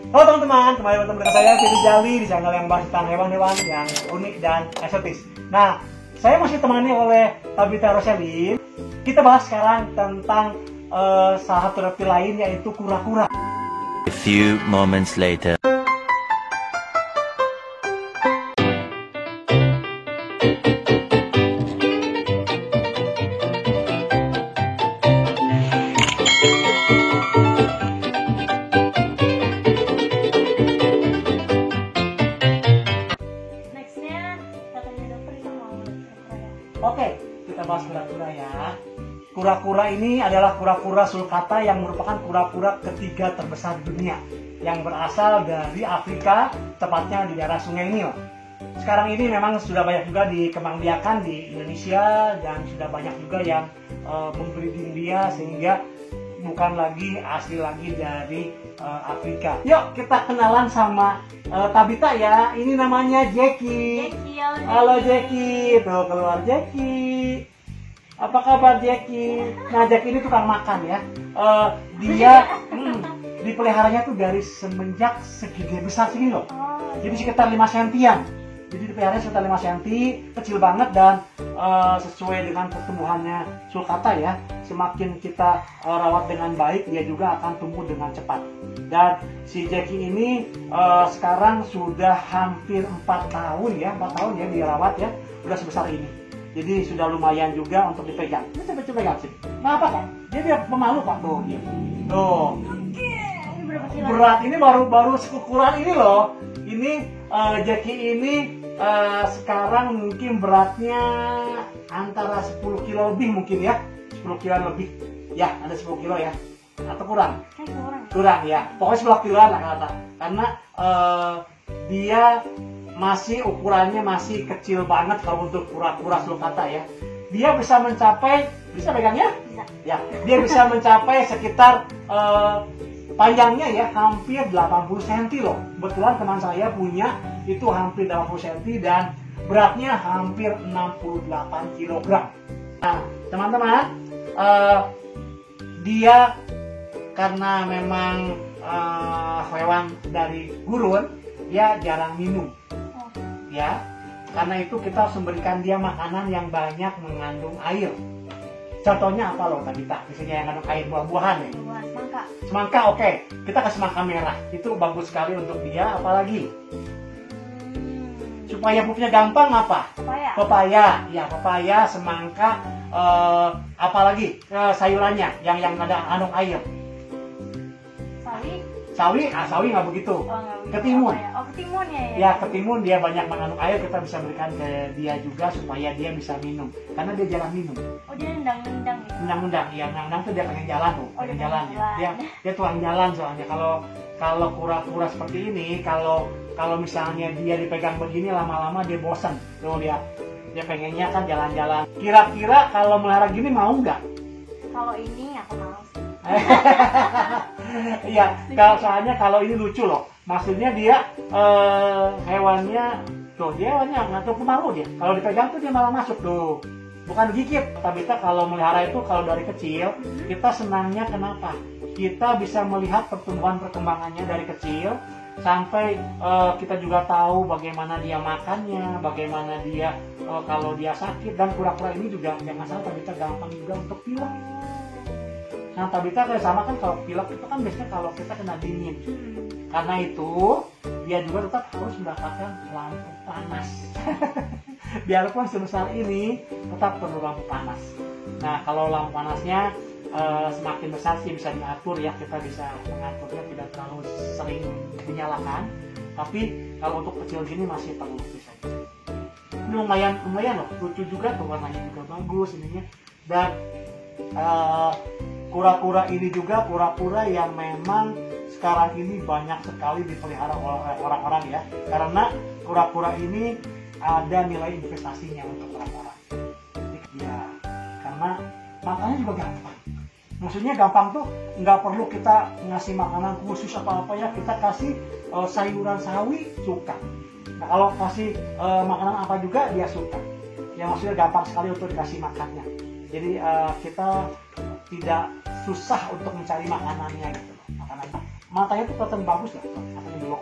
Halo teman-teman, kembali bertemu dengan saya Firly Jali di channel yang bahas tentang hewan-hewan yang unik dan eksotis. Nah, saya masih ditemani oleh Tabita Roselin. Kita bahas sekarang tentang salah satu reptil lain, yaitu kura-kura. A few moments later. Oke, kita bahas kura-kura ya. Kura-kura ini adalah kura-kura sulcata yang merupakan kura-kura ketiga terbesar di dunia, yang berasal dari Afrika, tepatnya di daerah Sungai Nil. Sekarang ini memang sudah banyak juga dikembangbiakan di Indonesia, dan sudah banyak juga yang membreeding dia, sehingga bukan lagi asli lagi dari Afrika. Yuk kita kenalan sama Tabita ya. Ini namanya Jackie. Halo Jackie, tuh keluar Jackie. Apa kabar Jackie? Nah Jackie ini tukang makan ya. Dia dipeliharanya tuh dari semenjak segede besar segini loh. Jadi sekitar 5 sentian. Jadi dipeliharanya sekitar 5 cm, kecil banget, dan sesuai dengan pertumbuhannya sulcata ya. Semakin kita rawat dengan baik, dia juga akan tumbuh dengan cepat. Dan si Jackie ini sekarang sudah hampir 4 tahun ya, 4 tahun ya dirawat ya, udah sebesar ini. Jadi sudah lumayan juga untuk dipegang. Ini coba pegang sih. Nah apa kan? Dia pemalu pak tuh dia. Tuh. Berat ini baru seukuran ini loh. Ini Jackie ini sekarang mungkin beratnya antara 10 kilo lebih mungkin ya. 10 kilo lebih. Ya, ada 10 kilo ya. Atau kurang? Kurang ya. Pokoknya 10 kiloan lah kata. Karena dia masih ukurannya masih kecil banget kalau untuk kura-kura sulcata ya. Dia bisa mencapai, bisa pegang ya? Bisa. Ya, dia bisa mencapai sekitar panjangnya ya hampir 80 cm loh. Kebetulan teman saya punya itu hampir 80 cm dan beratnya hampir 68 kg. Nah, teman-teman, dia karena memang hewan dari gurun, dia jarang minum. Ya, karena itu kita harus memberikan dia makanan yang banyak mengandung air. Contohnya apa loh Tabita? Misalnya yang mengandung air, buah-buahan ya? Semangka. Semangka, oke. Kita kasih semangka merah. Itu bagus sekali untuk dia. Apalagi? Supaya pupnya gampang apa? Pepaya. Pepaya. Ya, pepaya, semangka. Apalagi sayurannya yang ada mengandung air. Sawi. Sawi? Sawi nggak begitu. Ketimun. Oh, ketimun ya. Ya, ketimun dia banyak mengandung air, kita bisa berikan ke dia juga supaya dia bisa minum. Karena dia jarang minum. Oh, dia nendang-nendang ya. Nendang-nendang, ya nendang tuh dia pengen jalan tuh, Oh, pengen dia jalan pengen ya. Dia tukang jalan soalnya. Kalau kura-kura seperti ini, kalau misalnya dia dipegang begini lama-lama dia bosan. Tuh lihat. Dia pengennya kan jalan-jalan. Kira-kira kalau melihara gini mau nggak? Kalau ini aku mau sih. Iya, soalnya kalau ini lucu loh. Maksudnya dia hewannya tuh, dia hewannya ngatur pemalu dia. Kalau dipegang tuh dia malah masuk tuh. Bukan gigit. Tabita kalau melihara itu kalau dari kecil, kita senangnya kenapa? Kita bisa melihat perkembangannya dari kecil sampai kita juga tahu bagaimana dia makannya, bagaimana dia kalau dia sakit. Dan kura-kura ini juga jangan salah, Tabita gampang juga untuk pilek. Nah Tabita kayak sama kan, kalau pilek itu kan biasanya kalau kita kena dingin. Karena itu dia juga tetap harus mendapatkan lampu panas. Biarpun sebesar ini tetap perlu lampu panas. Nah kalau lampu panasnya semakin besar sih bisa diatur ya, kita bisa mengaturnya tidak terlalu sering dinyalakan. Tapi kalau untuk kecil gini masih perlu bisa. Ini lumayan loh, lucu juga tuh, warnanya juga bagus ininya. Dan kura-kura ini juga kura-kura yang memang sekarang ini banyak sekali dipelihara oleh orang-orang ya, karena kura-kura ini ada nilai investasinya untuk orang-orang ya, karena makannya juga gampang. Maksudnya gampang tuh nggak perlu kita ngasih makanan khusus apa-apa ya, kita kasih sayuran sawi suka. Nah kalau kasih makanan apa juga dia suka. Ya maksudnya gampang sekali untuk dikasih makannya. Jadi kita tidak susah untuk mencari makanannya gitu loh. Makanan matanya tuh kelihatan bagus ya, matanya belok.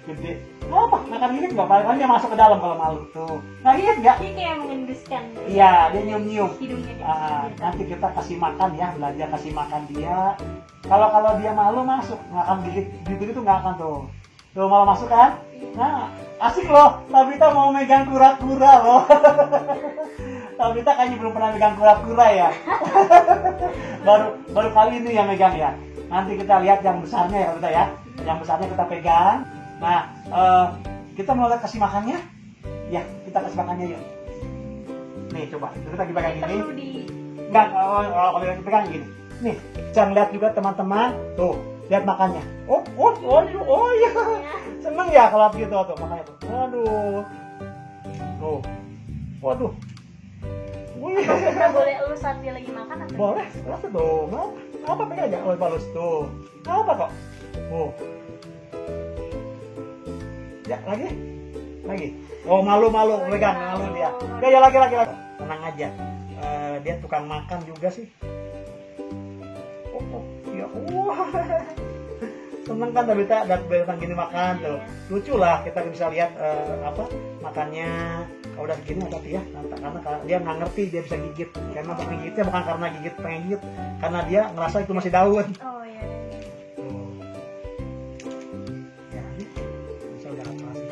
Gede. Apa? Makan gini nggak balik dia masuk ke dalam kalau malu tuh. Nah lihat nggak? Dia kayak mengenduskan Iya, dia nyium-nyium. hidungnya dia. Nanti kita kasih makan ya, belajar kasih makan dia. Kalau dia malu masuk, nggak akan gigit gitu nggak akan tuh. Tuh malah masuk kan? Nah, asik loh. Tabita mau megang kura-kura loh. Tabita kayaknya belum pernah megang kura-kura ya. baru kali ini yang megang ya. Nanti kita lihat yang besarnya ya Tabita ya. Yang besarnya kita pegang. Nah, kita mau lihat kasih makannya? Ya, kita kasih makannya yuk. Nih coba, kita lagi pegang gini. Perlu di Enggak, kalau yang pegang gini. Nih, jangan lihat juga teman-teman. Tuh, lihat makannya. Oh iya. Seneng ya kalau gitu tuh makanya tuh. Waduh. Tuh. Waduh. Wih. kita boleh elus saat dia lagi makan atau Boleh, rasa dong. Apa pegang aja kalau balus tuh. Apa kok? Oh. Ya, lagi. Oh, malu pegang malu dia. Ya, lagi. Tenang aja. Dia tukang makan juga sih. Oh, ya. Wah. Seneng kan Tabita ada binatang gini makan tuh. Lucu lah kita bisa lihat makannya. Kalau udah gini tapi ya karena dia nggak ngerti dia bisa gigit. Karena gigitnya bukan karena pengen gigit, karena dia ngerasa itu masih daun. Oh iya. Tuh. Ya, bisa udah apa sih?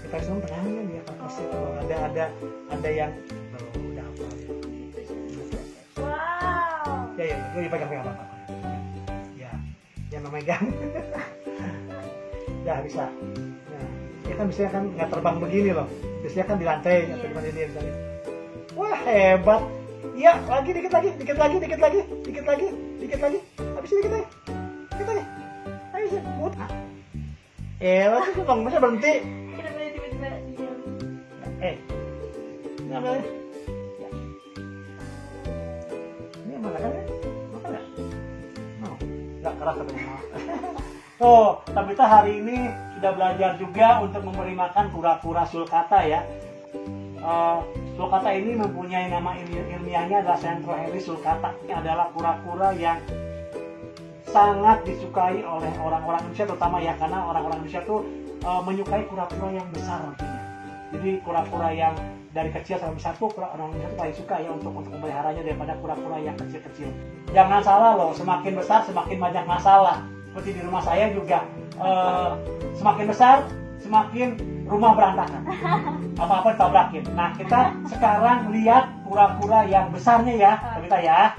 Kita seneng tengahnya dia pasti tuh ada yang tuh udah apa? Wow. Ya, lu dipegang apa? Yang memegang. Ya bisa. Nah, dia kan biasanya kan nggak terbang begini loh. Biasanya kan di lantai atau di mana ini misalnya. Wah hebat. Iya lagi dikit lagi. Habis ini dikit lagi. Ayo sih, mut. Itu bang, masa berhenti? Kita boleh tiba-tiba diam. Ini apa ya? Ini yang mana kan ya? Makan nggak? Nggak keras katanya. Oh, Tabita hari ini sudah belajar juga untuk memberi makan kura-kura sulcata ya. Sulcata ini mempunyai nama ilmiahnya adalah Centrohelis sulcata. Ini adalah kura-kura yang sangat disukai oleh orang-orang Indonesia terutama ya, karena orang-orang Indonesia tuh menyukai kura-kura yang besar nantinya. Jadi kura-kura yang dari kecil sampai besar tuh orang Indonesia tuh paling suka ya untuk memeliharanya daripada kura-kura yang kecil-kecil. Jangan salah loh, semakin besar semakin banyak masalah. Seperti di rumah saya juga, semakin besar semakin rumah berantakan. Apa-apa ditabrakin. Nah kita sekarang lihat kura-kura yang besarnya ya, Tabita ya.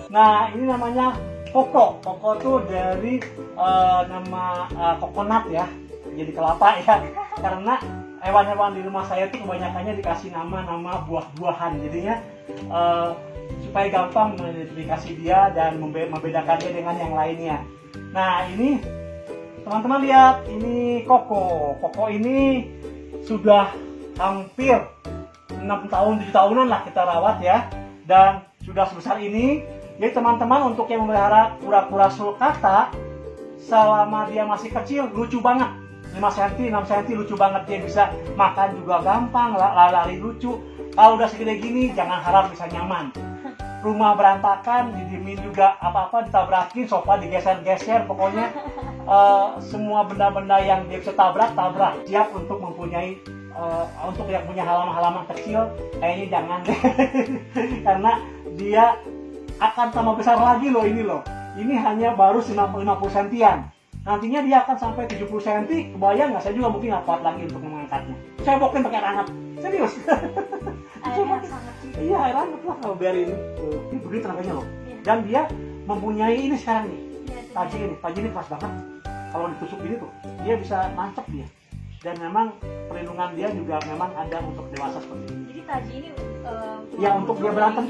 Nah ini namanya Koko. Koko tuh dari nama kokonat ya, jadi kelapa ya. Karena hewan-hewan di rumah saya tuh kebanyakannya dikasih nama buah-buahan, jadinya supaya gampang mengidentifikasi dia dan membedakan dia dengan yang lainnya. Nah ini teman-teman lihat, ini Koko. Koko ini sudah hampir 6 tahun, 7 tahunan lah kita rawat ya, dan sudah sebesar ini. Jadi teman-teman untuk yang memelihara kura-kura sulcata selama dia masih kecil lucu banget, 5 cm, 6 cm lucu banget, dia bisa makan juga gampang, lari lucu. Kalau udah segede gini jangan harap bisa nyaman. Rumah berantakan, didiemin juga apa-apa ditabrakin, sofa digeser-geser, pokoknya semua benda-benda yang dia bisa tabrak. Siap untuk mempunyai untuk yang punya halaman-halaman kecil kayaknya jangan deh. Karena dia akan tambah besar lagi loh ini loh. Ini hanya baru 50 sentian. Nantinya dia akan sampai 70 cm. Kebayang nggak? Saya juga mungkin nggak kuat lagi untuk mengangkatnya. Saya bokin pakai air hangat. Serius. Airnya sangat Iya, air hangat lah kalau biarin. Ini begitu tenaganya loh. Dan dia mempunyai ini sekarang nih. Taji ini keras banget. Kalau ditusuk ini tuh, dia bisa nancep dia. Dan memang perlindungan dia juga memang ada untuk dewasa seperti ini. Jadi taji ini Ya untuk dia berantem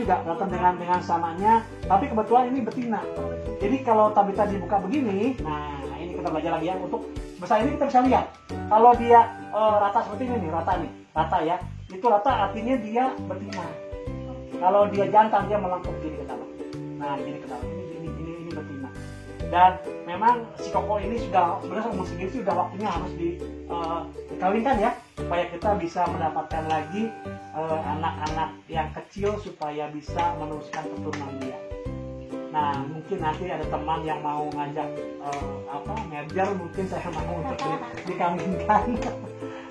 dengan samanya, tapi kebetulan ini betina. Jadi kalau Tabita dibuka begini, nah ini kita belajar lagi ya, untuk besar ini kita bisa lihat. Kalau dia rata seperti ini nih, rata ya, itu rata artinya dia betina. Kalau dia jantan dia melengkung gini ke dalam. Nah gini ke dalam, ini betina. Dan memang si Koko ini sudah sebenarnya umur segini sih udah waktunya harus dikawinkan ya, supaya kita bisa mendapatkan lagi anak-anak yang kecil supaya bisa meneruskan keturunan dia. Nah, mungkin nanti ada teman yang mau ngajak merger, mungkin saya mau untuk dikawinkan.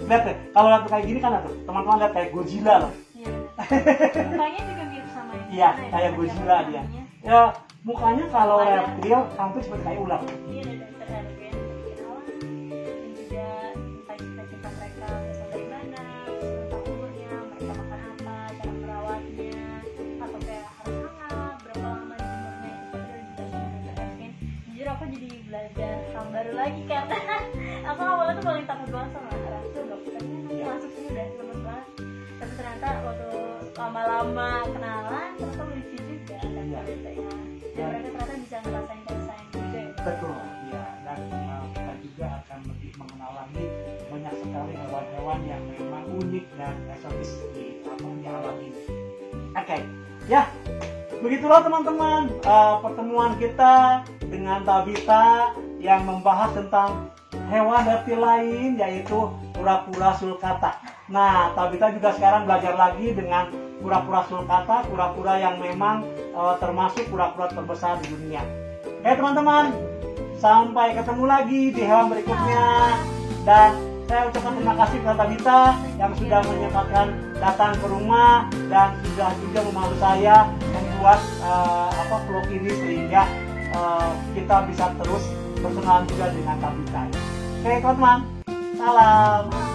Lihat deh, kalau lihat kayak gini kan tuh, teman-teman lihat kayak Godzilla loh. Iya. Mukanya juga mirip sama ini. Iya, kayak Godzilla dia. Ya, mukanya kalau reptil hampir seperti kayak ular. Iya, ada dasar harfiah kenalan dan juga tentang cita-cita mereka berasal dari mana, tentang umurnya, mereka makan apa, cara merawatnya, atau kayak harus hangat, berapa lama di umurnya itu dan juga sebenarnya harfiah. Jujur aku jadi belajar hal baru lagi karena aku awalnya tuh paling takut banget sama rasul dokternya nanti masuk sini udah lemes banget, tapi ternyata waktu lama-lama kenalan ternyata lucu juga dan ceritanya. Dan mereka ternyata bisa ngerasain kasih sayang juga ya. Betul, ya. Dan kita juga akan lebih mengenal lagi banyak sekali hewan-hewan yang memang unik dan eksotis di alam ini. Oke, ya. Begitulah teman-teman pertemuan kita dengan Tabita yang membahas tentang hewan reptil lain yaitu kura-kura sulcata. Nah, Tabita juga sekarang belajar lagi dengan kura-kura sulcata, kura-kura yang memang termasuk kura-kura terbesar di dunia. Oke teman-teman, sampai ketemu lagi di hewan berikutnya. Dan saya ucapkan terima kasih kepada Tabita yang sudah menyempatkan datang ke rumah dan sudah juga membantu saya membuat vlog ini sehingga kita bisa terus berkenalan juga dengan Tabita. Oke teman-teman, salam.